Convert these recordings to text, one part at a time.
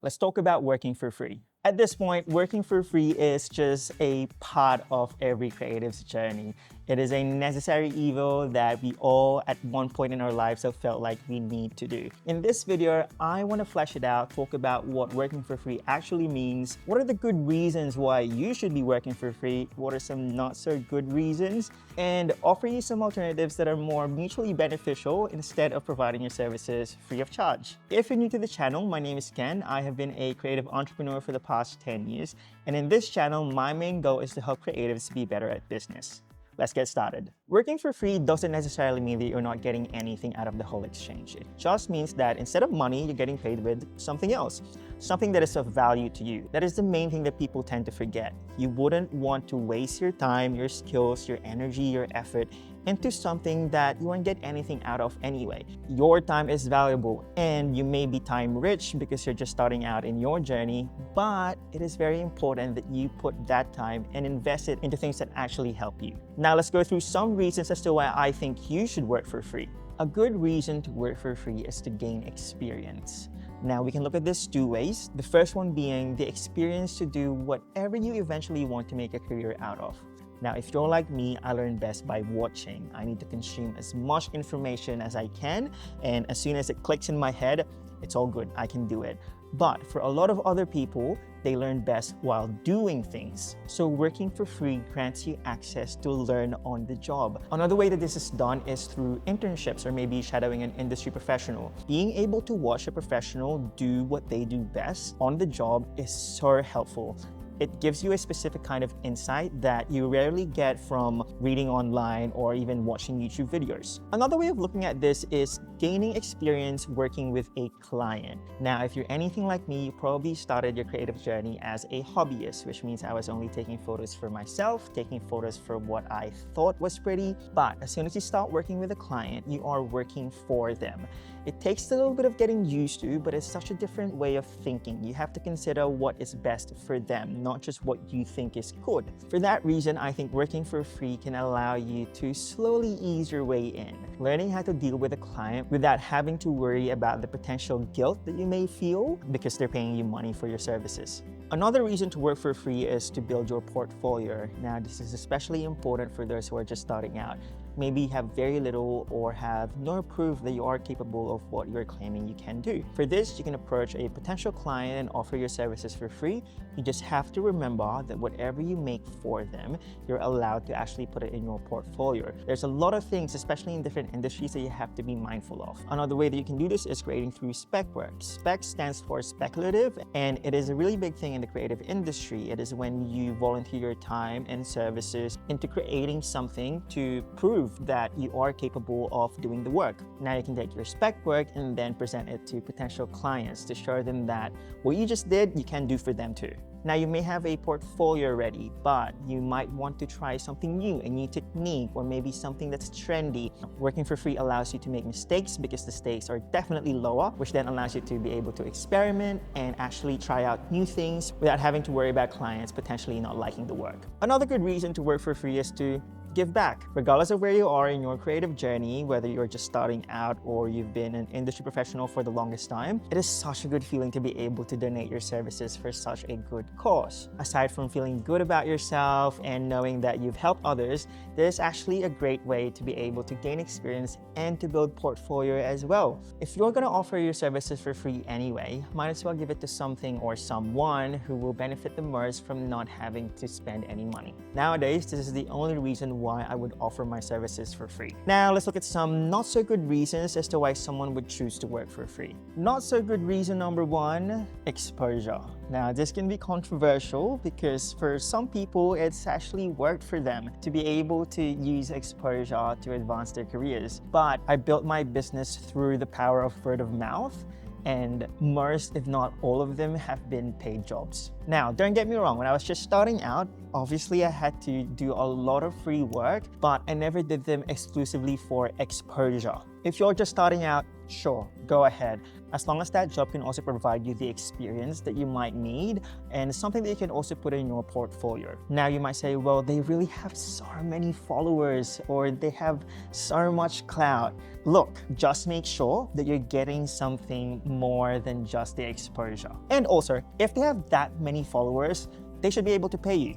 Let's talk about working for free. At this point, working for free is just a part of every creative's journey. It is a necessary evil that we all at one point in our lives have felt like we need to do. In this video, I want to flesh it out, talk about what working for free actually means, what are the good reasons why you should be working for free, what are some not so good reasons, and offer you some alternatives that are more mutually beneficial instead of providing your services free of charge. If you're new to the channel, my name is Ken. I have been a creative entrepreneur for the past 10 years, and in this channel, my main goal is to help creatives be better at business. Let's get started. Working for free doesn't necessarily mean that you're not getting anything out of the whole exchange. It just means that instead of money, you're getting paid with something else, something that is of value to you. That is the main thing that people tend to forget. You wouldn't want to waste your time, your skills, your energy, your effort into something that you won't get anything out of anyway. Your time is valuable, and you may be time rich because you're just starting out in your journey, but it is very important that you put that time and invest it into things that actually help you. Now let's go through some reasons as to why I think you should work for free. A good reason to work for free is to gain experience. Now we can look at this two ways. The first one being the experience to do whatever you eventually want to make a career out of. Now, if you're like me, I learn best by watching. I need to consume as much information as I can, and as soon as it clicks in my head, it's all good, I can do it. But for a lot of other people, they learn best while doing things. So working for free grants you access to learn on the job. Another way that this is done is through internships or maybe shadowing an industry professional. Being able to watch a professional do what they do best on the job is so helpful. It gives you a specific kind of insight that you rarely get from reading online or even watching YouTube videos. Another way of looking at this is gaining experience working with a client. Now, if you're anything like me, you probably started your creative journey as a hobbyist, which means I was only taking photos for myself, taking photos for what I thought was pretty. But as soon as you start working with a client, you are working for them. It takes a little bit of getting used to, but it's such a different way of thinking. You have to consider what is best for them, not just what you think is good. For that reason, I think working for free can allow you to slowly ease your way in, learning how to deal with a client without having to worry about the potential guilt that you may feel because they're paying you money for your services. Another reason to work for free is to build your portfolio. Now, this is especially important for those who are just starting out. Maybe have very little or have no proof that you are capable of what you're claiming you can do. For this, you can approach a potential client and offer your services for free. You just have to remember that whatever you make for them, you're allowed to actually put it in your portfolio. There's a lot of things, especially in different industries, that you have to be mindful of. Another way that you can do this is creating through spec work. Spec stands for speculative, and it is a really big thing in the creative industry. It is when you volunteer your time and services into creating something to prove that you are capable of doing the work. Now you can take your spec work and then present it to potential clients to show them that what you just did, you can do for them too. Now you may have a portfolio ready, but you might want to try something new, a new technique, or maybe something that's trendy. Working for free allows you to make mistakes because the stakes are definitely lower, which then allows you to be able to experiment and actually try out new things without having to worry about clients potentially not liking the work. Another good reason to work for free is to give back. Regardless of where you are in your creative journey, whether you're just starting out or you've been an industry professional for the longest time, it is such a good feeling to be able to donate your services for such a good cause. Aside from feeling good about yourself and knowing that you've helped others, this is actually a great way to be able to gain experience and to build portfolio as well. If you're going to offer your services for free anyway, might as well give it to something or someone who will benefit the most from not having to spend any money. Nowadays, this is the only reason why I would offer my services for free. Now, let's look at some not so good reasons as to why someone would choose to work for free. Not so good reason number one, exposure. Now, this can be controversial because for some people, it's actually worked for them to be able to use exposure to advance their careers. But I built my business through the power of word of mouth, and most, if not all of them, have been paid jobs. Now, don't get me wrong, when I was just starting out, obviously I had to do a lot of free work, but I never did them exclusively for exposure. If you're just starting out, sure, go ahead. As long as that job can also provide you the experience that you might need and something that you can also put in your portfolio. Now you might say, well, they really have so many followers or they have so much clout. Look, just make sure that you're getting something more than just the exposure. And also, if they have that many followers, they should be able to pay you.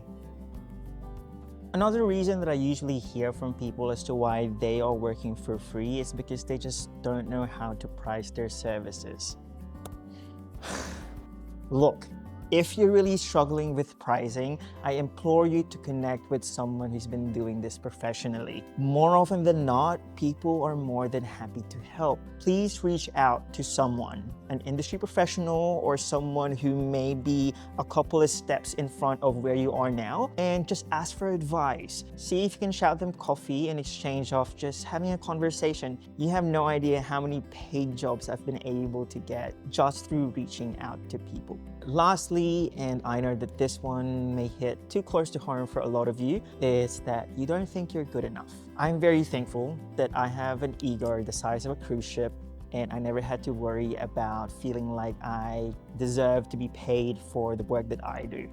Another reason that I usually hear from people as to why they are working for free is because they just don't know how to price their services. Look, if you're really struggling with pricing, I implore you to connect with someone who's been doing this professionally. More often than not, people are more than happy to help. Please reach out to someone, an industry professional or someone who may be a couple of steps in front of where you are now, and just ask for advice. See if you can shout them coffee in exchange of just having a conversation. You have no idea how many paid jobs I've been able to get just through reaching out to people. Lastly, and I know that this one may hit too close to home for a lot of you, is that you don't think you're good enough. I'm very thankful that I have an ego the size of a cruise ship, and I never had to worry about feeling like I deserve to be paid for the work that I do.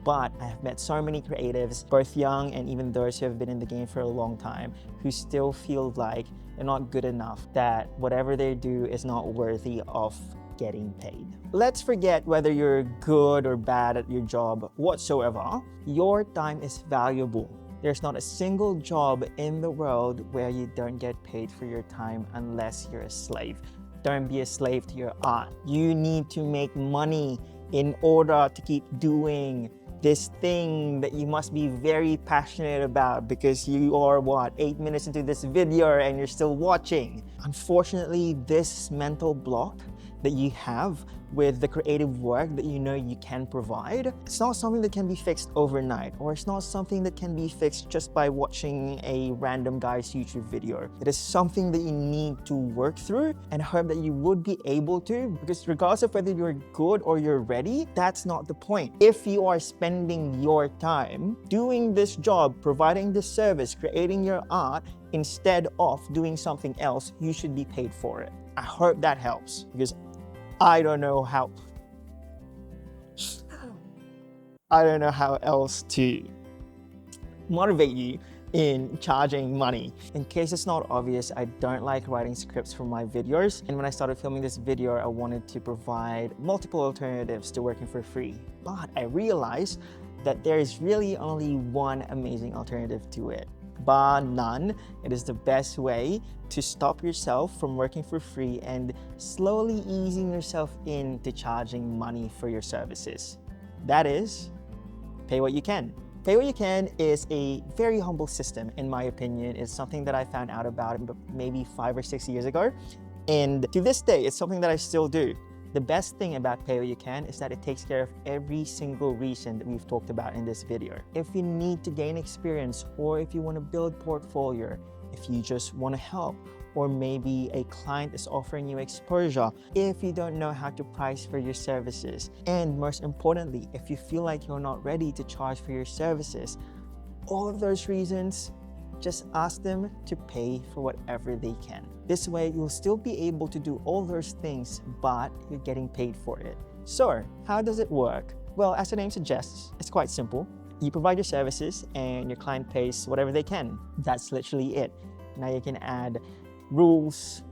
But I have met so many creatives, both young and even those who have been in the game for a long time, who still feel like they're not good enough, that whatever they do is not worthy of getting paid. Let's forget whether you're good or bad at your job whatsoever. Your time is valuable. There's not a single job in the world where you don't get paid for your time unless you're a slave. Don't be a slave to your art. You need to make money in order to keep doing this thing that you must be very passionate about, because you are 8 minutes into this video and you're still watching. Unfortunately, this mental block that you have with the creative work that you know you can provide, it's not something that can be fixed overnight, or it's not something that can be fixed just by watching a random guy's YouTube video. It is something that you need to work through and hope that you would be able to, because regardless of whether you're good or you're ready, that's not the point. If you are spending your time doing this job, providing this service, creating your art, instead of doing something else, you should be paid for it. I hope that helps, because I don't know how else to motivate you in charging money. In case it's not obvious, I don't like writing scripts for my videos. And when I started filming this video, I wanted to provide multiple alternatives to working for free. But I realized that there is really only one amazing alternative to it. Bar none, it is the best way to stop yourself from working for free and slowly easing yourself into charging money for your services. That is, pay what you can. Pay what you can is a very humble system, in my opinion. It's something that I found out about maybe 5 or 6 years ago. And to this day, it's something that I still do. The best thing about Pay What You Can is that it takes care of every single reason that we've talked about in this video. If you need to gain experience, or if you want to build portfolio, if you just want to help, or maybe a client is offering you exposure, if you don't know how to price for your services, and most importantly, if you feel like you're not ready to charge for your services, all of those reasons, just ask them to pay for whatever they can. This way, you'll still be able to do all those things, but you're getting paid for it. So, how does it work? Well, as the name suggests, it's quite simple. You provide your services and your client pays whatever they can. That's literally it. Now you can add rules,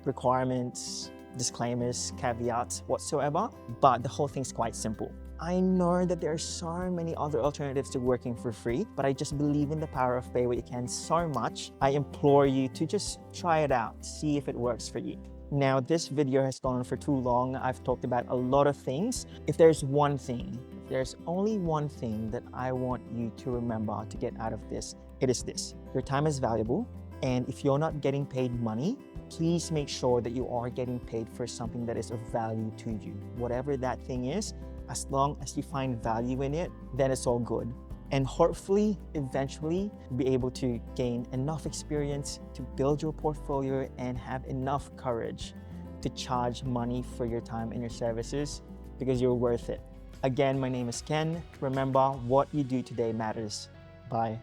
requirements, disclaimers, caveats, whatsoever, but the whole thing's quite simple. I know that there are so many other alternatives to working for free, but I just believe in the power of Pay What You Can so much. I implore you to just try it out, see if it works for you. Now, this video has gone on for too long. I've talked about a lot of things. If there's only one thing that I want you to remember to get out of this, it is this. Your time is valuable, and if you're not getting paid money, please make sure that you are getting paid for something that is of value to you. Whatever that thing is, as long as you find value in it, then it's all good. And hopefully, eventually, be able to gain enough experience to build your portfolio and have enough courage to charge money for your time and your services, because you're worth it. Again, my name is Ken. Remember, what you do today matters. Bye.